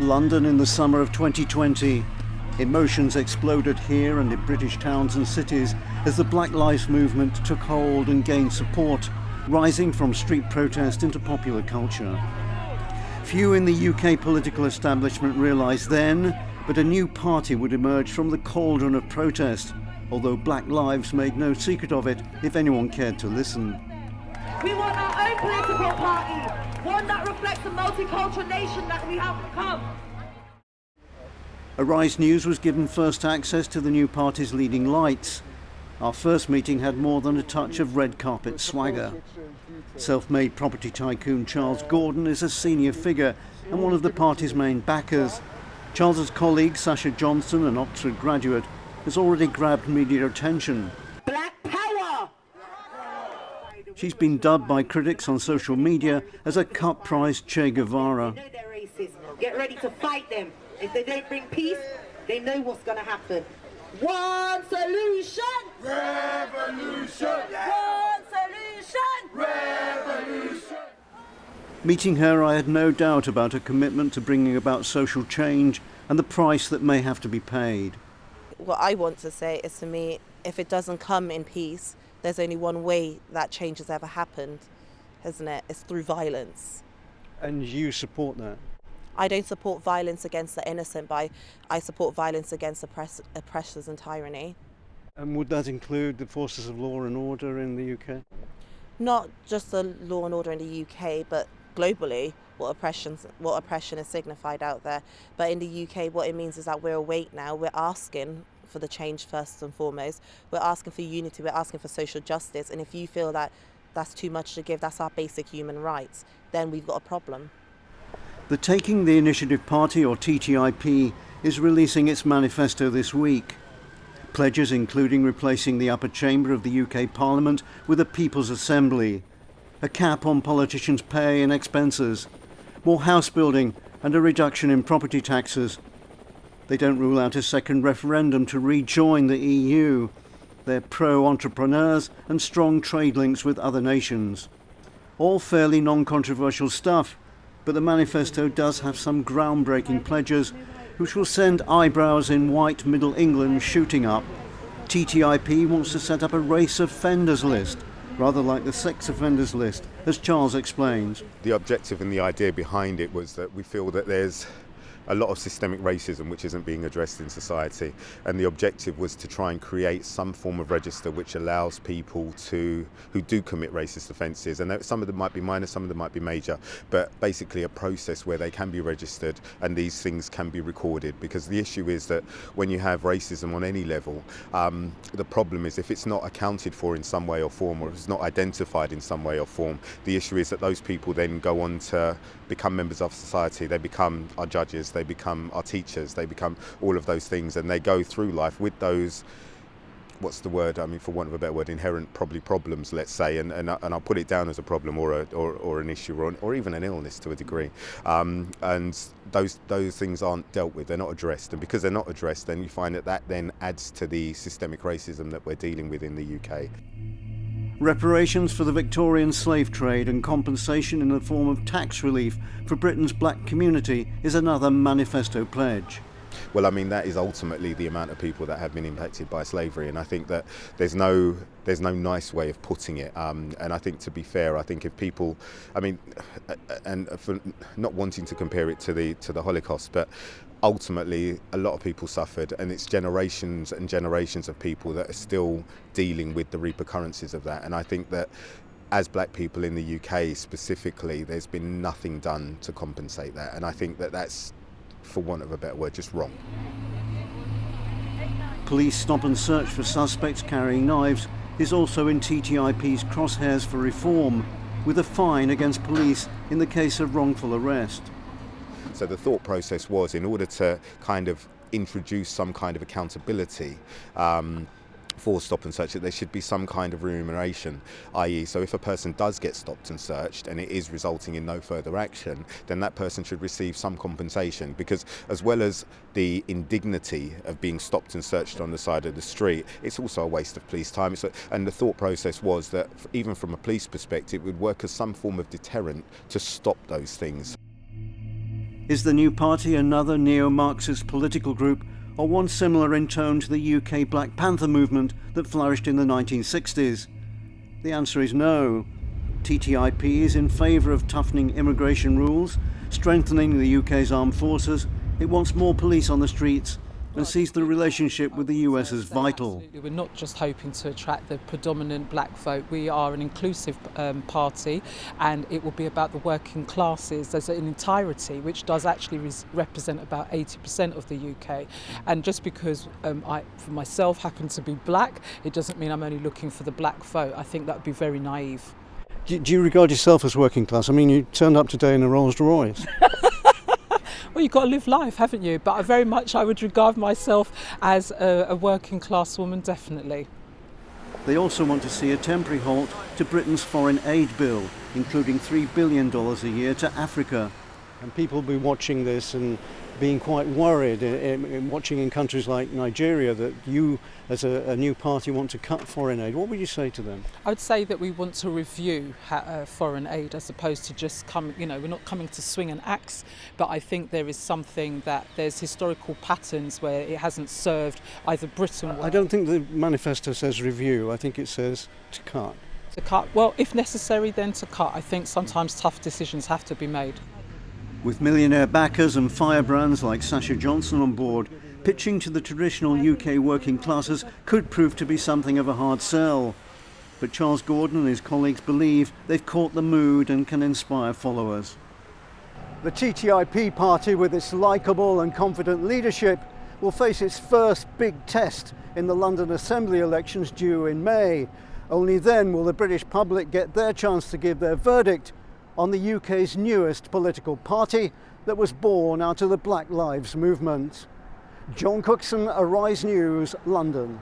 London in the summer of 2020. Emotions exploded here and in British towns and cities as the Black Lives Movement took hold and gained support, rising from street protest into popular culture. Few in the UK political establishment realised then, but a new party would emerge from the cauldron of protest, although Black Lives made no secret of it if anyone cared to listen. We want our own political party, one that reflects the multicultural nation that we have become. Arise News was given first access to the new party's leading lights. Our first meeting had more than a touch of red carpet swagger. Self-made property tycoon Charles Gordon is a senior figure and one of the party's main backers. Charles's colleague Sasha Johnson, an Oxford graduate, has already grabbed media attention. Black power! She's been dubbed by critics on social media as a cut-priced Che Guevara. They know they're racist. Get ready to fight them. If they don't bring peace, they know what's going to happen. One solution! Revolution! One solution! Revolution! Meeting her, I had no doubt about her commitment to bringing about social change and the price that may have to be paid. What I want to say is, to me, if it doesn't come in peace, there's only one way that change has ever happened, isn't it? It's through violence. And you support that? I don't support violence against the innocent, but I support violence against oppressors and tyranny. And would that include the forces of law and order in the UK? Not just the law and order in the UK, but globally, what oppression is signified out there. But in the UK, what it means is that we're awake now. We're asking for the change first and foremost. We're asking for unity. We're asking for social justice. And if you feel that that's too much to give, that's our basic human rights, then we've got a problem. The Taking the Initiative Party, or TTIP, is releasing its manifesto this week. Pledges including replacing the upper chamber of the UK Parliament with a People's Assembly, a cap on politicians' pay and expenses, more house building and a reduction in property taxes. They don't rule out a second referendum to rejoin the EU. They're pro-entrepreneurs and strong trade links with other nations. All fairly non-controversial stuff, but the manifesto does have some groundbreaking pledges which will send eyebrows in white Middle England shooting up. TTIP wants to set up a race offenders list, rather like the sex offenders list, as Charles explains. The objective and the idea behind it was that we feel that there's a lot of systemic racism which isn't being addressed in society, and the objective was to try and create some form of register which allows people who do commit racist offences, and some of them might be minor, some of them might be major, but basically a process where they can be registered and these things can be recorded, because the issue is that when you have racism on any level, the problem is if it's not accounted for in some way or form, or if it's not identified in some way or form, the issue is that those people then go on to become members of society. They become our judges, they become our teachers, they become all of those things, and they go through life with those, what's the word, I mean, for want of a better word, inherent problems, let's say, and I'll put it down as a problem or an issue or even an illness to a degree, and those things aren't dealt with, they're not addressed, and because they're not addressed, then you find that then adds to the systemic racism that we're dealing with in the UK. Reparations for the Victorian slave trade and compensation in the form of tax relief for Britain's black community is another manifesto pledge. Well, I mean, that is ultimately the amount of people that have been impacted by slavery, and I think that there's no nice way of putting it, and I think, to be fair, I think if people, I mean, and for not wanting to compare it to the Holocaust, but ultimately a lot of people suffered, and it's generations and generations of people that are still dealing with the repercussions of that, and I think that as black people in the UK specifically, there's been nothing done to compensate that, and I think that that's, for want of a better word, just wrong. Police stop and search for suspects carrying knives is also in TTIP's crosshairs for reform, with a fine against police in the case of wrongful arrest. So the thought process was, in order to kind of introduce some kind of accountability for stop and search, that there should be some kind of remuneration, i.e. so if a person does get stopped and searched and it is resulting in no further action, then that person should receive some compensation, because as well as the indignity of being stopped and searched on the side of the street, it's also a waste of police time. And the thought process was that even from a police perspective, it would work as some form of deterrent to stop those things. Is the new party another neo-Marxist political group, or one similar in tone to the UK Black Panther movement that flourished in the 1960s? The answer is no. TTIP is in favour of toughening immigration rules, strengthening the UK's armed forces. It wants more police on the streets and sees the relationship with the US as vital. Absolutely. We're not just hoping to attract the predominant black vote. We are an inclusive party, and it will be about the working classes as an entirety, which does actually represent about 80% of the UK. And just because I, for myself, happen to be black, it doesn't mean I'm only looking for the black vote. I think that would be very naive. Do you regard yourself as working class? I mean, you turned up today in a Rolls Royce. Well, you've got to live life, haven't you? But I would regard myself as a working class woman, definitely. They also want to see a temporary halt to Britain's foreign aid bill, including $3 billion a year to Africa. And people will be watching this and being quite worried, watching in countries like Nigeria, that you, as a new party, want to cut foreign aid. What would you say to them? I would say that we want to review foreign aid as opposed to just we're not coming to swing an axe, but I think there is something that there's historical patterns where it hasn't served either Britain well. I don't think the manifesto says review, I think it says to cut. To cut, well, if necessary, then to cut. I think sometimes tough decisions have to be made. With millionaire backers and firebrands like Sasha Johnson on board, pitching to the traditional UK working classes could prove to be something of a hard sell. But Charles Gordon and his colleagues believe they've caught the mood and can inspire followers. The TTIP party, with its likeable and confident leadership, will face its first big test in the London Assembly elections due in May. Only then will the British public get their chance to give their verdict on the UK's newest political party that was born out of the Black Lives Movement. John Cookson, Arise News, London.